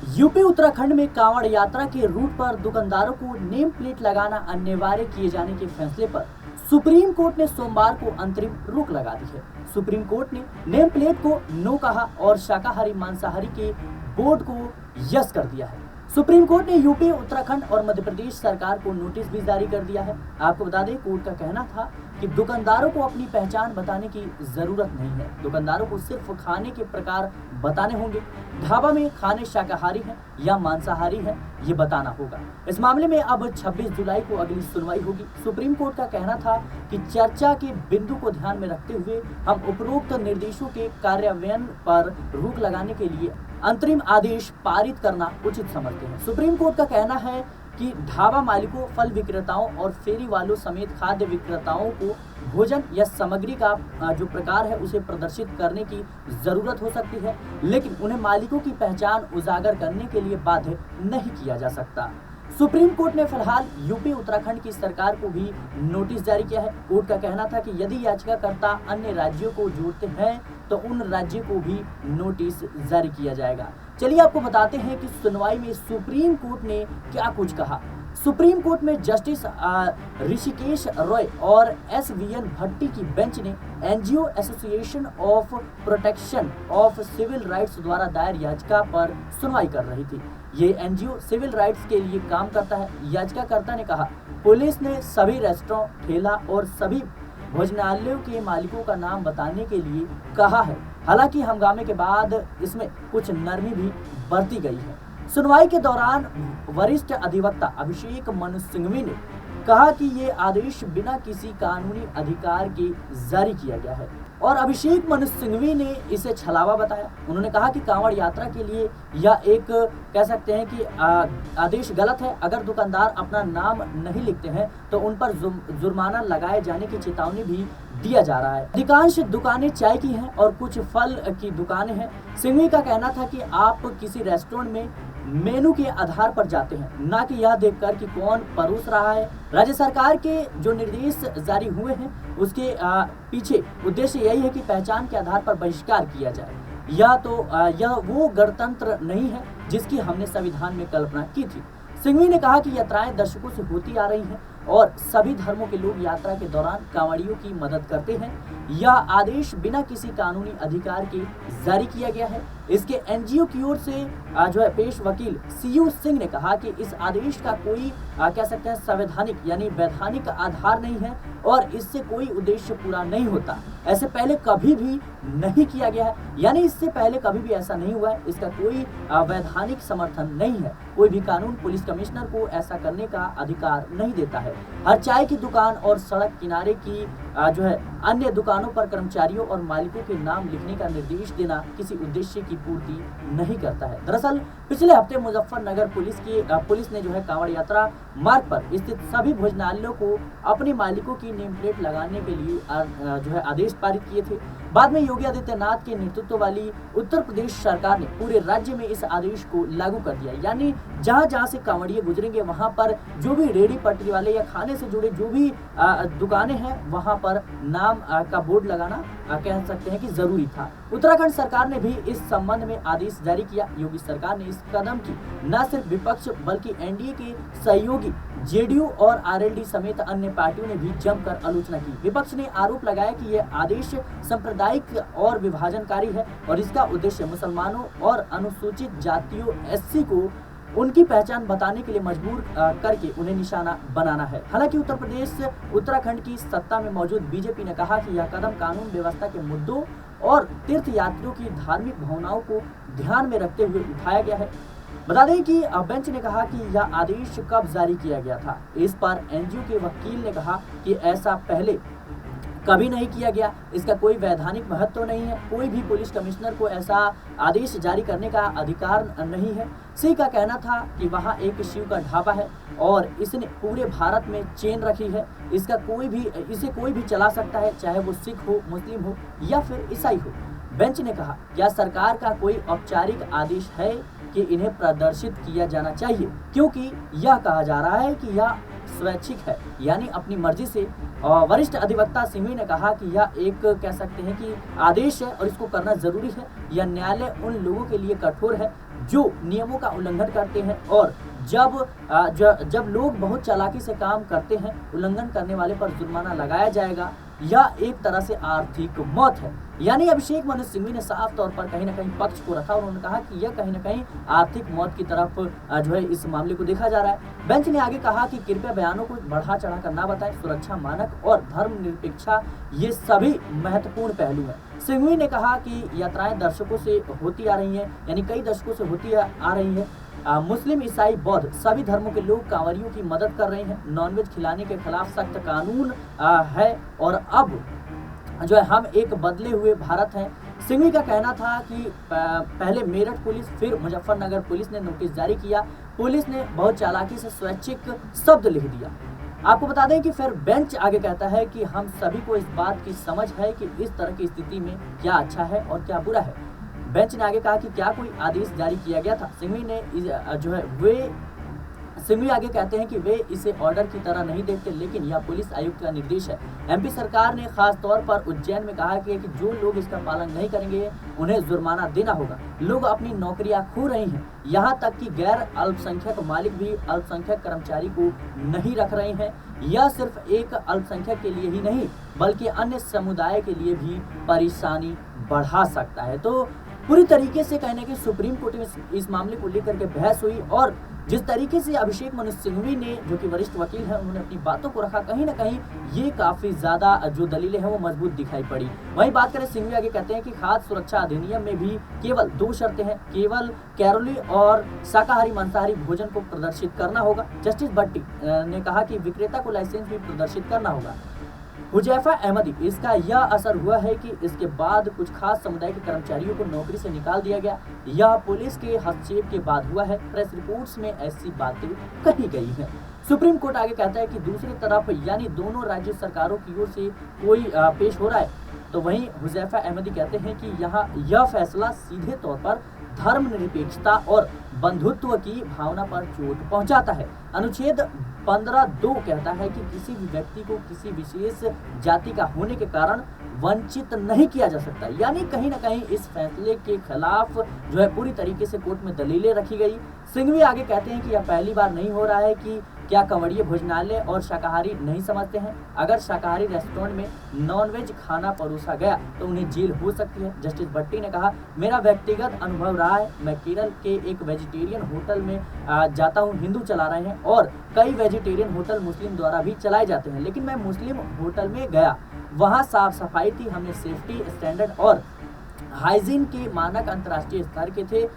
UP Uttarakhand में कांवड़ यात्रा के रूट पर दुकानदारों को नेम प्लेट लगाना अनिवार्य किए जाने के फैसले पर सुप्रीम कोर्ट ने सोमवार को अंतरिम रोक लगा दी है। सुप्रीम कोर्ट ने नेम प्लेट को नो कहा और शाकाहारी मांसाहारी के बोर्ड को यस कर दिया है। सुप्रीम कोर्ट ने यूपी, उत्तराखंड और मध्य प्रदेश सरकार को नोटिस भी जारी कर दिया है। आपको बता दें, कोर्ट का कहना था कि दुकानदारों को अपनी पहचान बताने की जरूरत नहीं है। दुकानदारों को सिर्फ खाने के प्रकार बताने होंगे। ढाबा में खाने शाकाहारी हैं या मांसाहारी हैं, ये बताना होगा। इस मामले में अब 26 जुलाई को अगली सुनवाई होगी। सुप्रीम कोर्ट का कहना था कि चर्चा के बिंदु को ध्यान में रखते हुए हम उपरोक्त निर्देशों के कार्यान्वयन पर रोक लगाने के लिए अंतरिम आदेश पारित करना उचित समझते हैं। सुप्रीम कोर्ट का कहना है कि ढाबा मालिकों, फल विक्रेताओं और फेरी वालों समेत खाद्य विक्रेताओं को भोजन या सामग्री का जो प्रकार है उसे प्रदर्शित करने की जरूरत हो सकती है, लेकिन उन्हें मालिकों की पहचान उजागर करने के लिए बाध्य नहीं किया जा सकता। सुप्रीम कोर्ट ने फिलहाल यूपी, उत्तराखंड की सरकार को भी नोटिस जारी किया है। कोर्ट का कहना था कि यदि याचिकाकर्ता अन्य राज्यों को जोड़ते हैं तो उन राज्यों को भी नोटिस जारी किया जाएगा। चलिए आपको बताते हैं कि सुनवाई में सुप्रीम कोर्ट ने क्या कुछ कहा। सुप्रीम कोर्ट में जस्टिस ऋषिकेश रॉय और SVN भट्टी की बेंच ने NGO association of protection of civil rights द्वारा दायर याचिका पर सुनवाई कर रही थी। ये एनजीओ सिविल राइट्स के लिए काम करता है। याचिकाकर्ता ने कहा, पुलिस ने सभी रेस्टोरेंट, ठेला और सभी भोजनालयों के मालिकों का नाम बताने के लिए कहा है। हालांकि हंगामे के बाद इसमें कुछ नरमी भी बरती गई है। सुनवाई के दौरान वरिष्ठ अधिवक्ता अभिषेक मनु सिंघवी ने कहा कि ये आदेश बिना किसी कानूनी अधिकार के जारी किया गया है और अभिषेक मनु सिंघवी ने इसे छलावा बताया। उन्होंने कहा कि कांवड़ यात्रा के लिए यह एक कह सकते हैं कि आदेश गलत है। अगर दुकानदार अपना नाम नहीं लिखते हैं तो उन पर जुर्माना लगाए जाने की चेतावनी भी दिया जा रहा है। अधिकांश दुकानें चाय की हैं और कुछ फल की दुकानें हैं। सिंघवी का कहना था कि आप किसी रेस्टोरेंट में मेनू के आधार पर जाते हैं, ना कि यह देखकर कि कौन परोस रहा है। राज्य सरकार के जो निर्देश जारी हुए हैं उसके पीछे उद्देश्य यही है कि पहचान के आधार पर बहिष्कार किया जाए। यह वो गणतंत्र नहीं है जिसकी हमने संविधान में कल्पना की थी। सिंघवी ने कहा कि यात्राएं दशकों से होती आ रही हैं और सभी धर्मों के लोग यात्रा के दौरान कांवड़ियों की मदद करते हैं। यह आदेश बिना किसी कानूनी अधिकार के जारी किया गया है। इसके एनजीओ की ओर से जो है पेश वकील CU सिंह ने कहा कि इस आदेश का कोई कह सकते हैं संवैधानिक यानी वैधानिक आधार नहीं है और इससे कोई उद्देश्य पूरा नहीं होता। ऐसे पहले कभी भी नहीं किया गया है, यानी इससे पहले कभी भी ऐसा नहीं हुआ है। इसका कोई वैधानिक समर्थन नहीं है। कोई भी कानून पुलिस कमिश्नर को ऐसा करने का अधिकार नहीं देता है। हर चाय की दुकान और सड़क किनारे की जो है अन्य दुकानों पर कर्मचारियों और मालिकों के नाम लिखने का निर्देश देना किसी उद्देश्य की पूर्ति नहीं करता है। दरअसल पिछले हफ्ते मुजफ्फरनगर पुलिस ने जो है कांवड़ यात्रा मार्ग पर स्थित सभी भोजनालयों को अपने मालिकों की नेम प्लेट लगाने के लिए जो है आदेश पारित किए थे। बाद में योगी आदित्यनाथ के नेतृत्व वाली उत्तर प्रदेश सरकार ने पूरे राज्य में इस आदेश को लागू कर दिया। यानी जहां से कांवड़िए गुजरेंगे वहां पर जो भी रेहड़ी पटरी वाले या खाने से जुड़े जो भी दुकानें हैं वहां पर नाम का बोर्ड लगाना कह सकते हैं कि जरूरी था। उत्तराखंड सरकार ने भी इस संबंध में आदेश जारी किया। योगी सरकार ने इस कदम की न सिर्फ विपक्ष बल्कि एनडीए के सहयोगी जेडीयू और आरएलडी समेत अन्य पार्टियों ने भी जमकर आलोचना की। विपक्ष ने आरोप लगाया कि यह आदेश सांप्रदायिक और विभाजनकारी है और इसका उद्देश्य मुसलमानों और अनुसूचित जातियों SC को उनकी पहचान बताने के लिए मजबूर करके उन्हें निशाना बनाना है। हालांकि उत्तराखंड की सत्ता में मौजूद बीजेपी ने कहा कि यह कदम कानून व्यवस्था के मुद्दों और तीर्थ यात्रियों की धार्मिक भावनाओं को ध्यान में रखते हुए उठाया गया है। बता दें कि बेंच ने कहा कि यह आदेश कब जारी किया गया था। इस पर एनजीओ के वकील ने कहा कि ऐसा पहले कभी नहीं किया गया। इसका कोई वैधानिक महत्व नहीं है। कोई भी पुलिस कमिश्नर को ऐसा आदेश जारी करने का अधिकार नहीं है। सिंह का कहना था कि वहाँ एक शिव का ढाबा है और इसने पूरे भारत में चेन रखी है। इसे कोई भी चला सकता है, चाहे वो सिख हो, मुस्लिम हो या फिर ईसाई हो। बेंच ने कहा, क्या सरकार का कोई औपचारिक आदेश है कि इन्हें प्रदर्शित किया जाना चाहिए, क्योंकि यह कहा जा रहा है कि यह स्वैच्छिक है, यानी अपनी मर्जी से। वरिष्ठ अधिवक्ता सिंघवी ने कहा कि यह एक कह सकते हैं कि आदेश है और इसको करना जरूरी है। यह न्यायालय उन लोगों के लिए कठोर है जो नियमों का उल्लंघन करते हैं और जब लोग बहुत चालाकी से काम करते हैं, उल्लंघन करने वाले पर जुर्माना लगाया जाएगा। यह एक तरह से आर्थिक मौत है। यानी अभिषेक मनु सिंघवी ने साफ तौर पर कहीं ना कहीं पक्ष को रखा और उन्होंने कहा कि यह कहीं ना कहीं आर्थिक मौत की तरफ जो है इस मामले को देखा जा रहा है। बेंच ने आगे कहा कि कृपया बयानों को बढ़ा चढ़ा कर ना बताएं। सुरक्षा मानक और धर्मनिरपेक्षता ये सभी महत्वपूर्ण पहलू हैं। सिंघवी ने कहा कि यात्राएं दर्शकों से होती आ रही हैं, यानी कई दशकों से होती आ रही है। मुस्लिम, ईसाई, बौद्ध सभी धर्मों के लोग कांवरियों की मदद कर रहे हैं। नॉनवेज खिलाने के खिलाफ सख्त कानून है और अब जो है हम एक बदले हुए भारत हैं। सिंघवी का कहना था कि पहले मेरठ पुलिस फिर मुजफ्फरनगर पुलिस ने नोटिस जारी किया। पुलिस ने बहुत चालाकी से स्वैच्छिक शब्द लिख दिया। आपको बता दें कि फिर बेंच आगे कहता है कि हम सभी को इस बात की समझ है कि इस तरह की स्थिति में क्या अच्छा है और क्या बुरा है। बेंच ने आगे कहा कि क्या कोई आदेश जारी किया गया था। सिंघवी आगे कहते हैं कि वे इसे ऑर्डर की तरह नहीं देखते, लेकिन यह पुलिस आयुक्त का निर्देश है। एमपी सरकार ने खास तौर पर उज्जैन में कहा कि जो लोग इसका पालन नहीं करेंगे उन्हें जुर्माना देना होगा। लोग अपनी नौकरियां खो रहे हैं, यहाँ तक कि गैर अल्पसंख्यक मालिक भी अल्पसंख्यक कर्मचारी को नहीं रख रहे हैं। यह सिर्फ एक अल्पसंख्यक के लिए ही नहीं बल्कि अन्य समुदाय के लिए भी परेशानी बढ़ा सकता है। तो पूरी तरीके से कहने की सुप्रीम कोर्ट में इस मामले को लेकर के बहस हुई और जिस तरीके से अभिषेक मनु सिंघवी ने, जो कि वरिष्ठ वकील हैं, उन्होंने अपनी बातों को रखा, कहीं ना कहीं ये काफी ज्यादा जो दलीलें हैं वो मजबूत दिखाई पड़ी। वहीं बात करें, सिंघवी आगे कहते हैं कि खाद्य सुरक्षा अधिनियम में भी केवल 2 शर्तें हैं। केवल कैरोली और शाकाहारी मांसाहारी भोजन को प्रदर्शित करना होगा। जस्टिस भट्टी ने कहा कि विक्रेता को लाइसेंस भी प्रदर्शित करना होगा। हुजैफा अहमदी, इसका यह असर हुआ है कि इसके बाद कुछ खास समुदाय के कर्मचारियों को नौकरी से निकाल दिया गया। यह पुलिस के हस्तक्षेप के बाद हुआ है। प्रेस रिपोर्ट्स में ऐसी बातें कही गई हैं। सुप्रीम कोर्ट आगे कहता है कि दूसरी तरफ यानी दोनों राज्य सरकारों की ओर से कोई पेश हो रहा है, तो वहीं हुजैफा अहमदी कहते हैं कि यहाँ यह फैसला सीधे तौर पर धर्मनिरपेक्षता और बंधुत्व की भावना पर चोट पहुंचाता है। अनुच्छेद 15(2) कहता है कि किसी भी व्यक्ति को किसी विशेष जाति का होने के कारण वंचित नहीं किया जा सकता। यानी कहीं ना कहीं इस फैसले के खिलाफ जो है पूरी तरीके से कोर्ट में दलीलें रखी गई। सिंघवी आगे कहते हैं कि यह पहली बार नहीं हो रहा है कि क्या कंवरिये भोजनालय और शाकाहारी नहीं समझते हैं। अगर शाकाहारी रेस्टोरेंट में नॉनवेज खाना परोसा गया तो उन्हें जेल हो सकती है। जस्टिस भट्टी ने कहा, मेरा व्यक्तिगत अनुभव रहा है। मैं केरल के एक वेजिटेरियन होटल में जाता हूँ, हिंदू चला रहे हैं और कई वेजिटेरियन होटल मुस्लिम द्वारा भी चलाए जाते हैं, लेकिन मैं मुस्लिम होटल में गया, वहाँ साफ सफाई थी, हमने सेफ्टी स्टैंडर्ड और हाइजीन के मानक अंतर्राष्ट्रीय स्तर के थे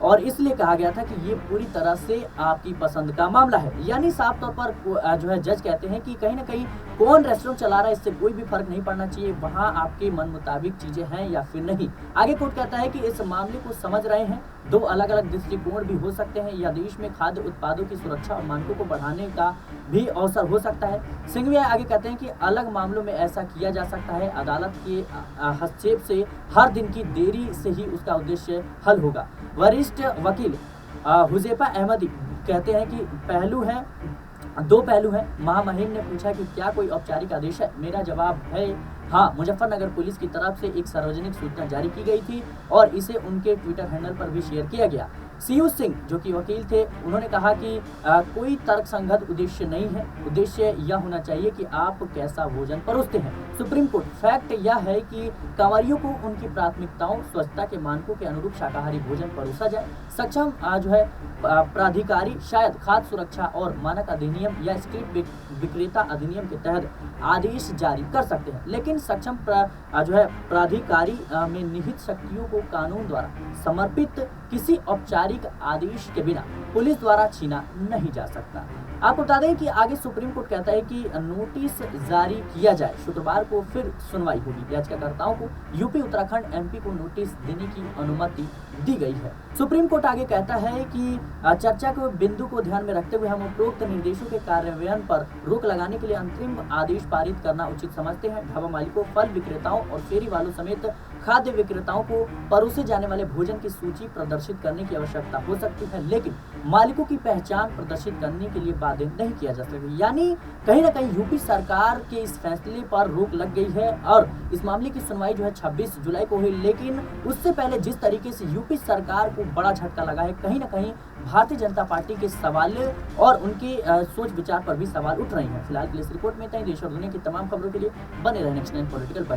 और इसलिए कहा गया था कि ये पूरी तरह से आपकी पसंद का मामला है। यानी साफ तौर पर जो है जज कहते हैं कि कहीं ना कहीं कौन रेस्टोरेंट चला रहा है इससे कोई भी फर्क नहीं पड़ना चाहिए, वहाँ आपके मन मुताबिक चीजें हैं या फिर नहीं। आगे कोर्ट कहता है कि इस मामले को समझ रहे हैं, 2 अलग अलग दृष्टिकोण भी हो सकते हैं। या देश में खाद्य उत्पादों की सुरक्षा और मानकों को बढ़ाने का भी अवसर हो सकता है। सिंघवी आगे कहते हैं कि अलग मामलों में ऐसा किया जा सकता है। अदालत के हस्तक्षेप से हर दिन की देरी से ही उसका उद्देश्य हल होगा। वरिष्ठ वकील हुजैफा अहमदी कहते हैं कि 2 पहलू हैं। महामहिम ने पूछा कि क्या कोई औपचारिक आदेश है। मेरा जवाब है हाँ, मुजफ्फरनगर पुलिस की तरफ से एक सार्वजनिक सूचना जारी की गई थी और इसे उनके ट्विटर हैंडल पर भी शेयर किया गया। सीयू सिंह जो कि वकील थे, उन्होंने कहा कि कोई तर्कसंगत उद्देश्य नहीं है। उद्देश्य यह होना चाहिए कि आप कैसा भोजन परोसते हैं। सुप्रीम कोर्ट, फैक्ट यह है कि कांवरियों को उनकी प्राथमिकताओं, स्वच्छता के मानकों के अनुरूप शाकाहारी भोजन परोसा जाए। सक्षम जो है प्राधिकारी शायद खाद्य सुरक्षा और मानक अधिनियम या स्ट्रीट विक्रेता अधिनियम के तहत आदेश जारी कर सकते हैं, लेकिन सक्षम जो है प्राधिकारी में निहित शक्तियों को कानून द्वारा समर्पित किसी औपचारिक आदेश के बिना पुलिस द्वारा छीना नहीं जा सकता। आपको बता दें कि आगे सुप्रीम कोर्ट कहता है कि नोटिस जारी किया जाए। शुक्रवार को फिर सुनवाई होगी। याचिकाकर्ताओं को यूपी, उत्तराखंड, एमपी को नोटिस देने की अनुमति दी गई है। सुप्रीम कोर्ट आगे कहता है कि चर्चा के बिंदु को ध्यान में रखते हुए हम उपरोक्त निर्देशों के कार्यान्वयन पर रोक लगाने के लिए अंतरिम आदेश पारित करना उचित समझते हैं। ढाबा मालिकों, फल विक्रेताओं और फेरी वालों समेत खाद्य विक्रेताओं को परोसे जाने वाले भोजन की सूची प्रदर्शित करने की आवश्यकता हो सकती है, लेकिन मालिकों की पहचान प्रदर्शित करने के लिए बाध्य नहीं किया जा सकता। यानी कहीं ना कहीं यूपी सरकार के इस फैसले पर रोक लग गई है और इस मामले की सुनवाई जो है 26 जुलाई को हुई, लेकिन उससे पहले जिस तरीके से यूपी सरकार को बड़ा झटका लगा है, कहीं ना कहीं भारतीय जनता पार्टी के सवाल और उनके सोच विचार पर भी सवाल उठ रहे हैं। फिलहाल के लिए इस रिपोर्ट में इतना ही। देश और दुनिया की तमाम खबरों के लिए बने रहने नेक्स्ट 9 पॉलिटिकल बाइट।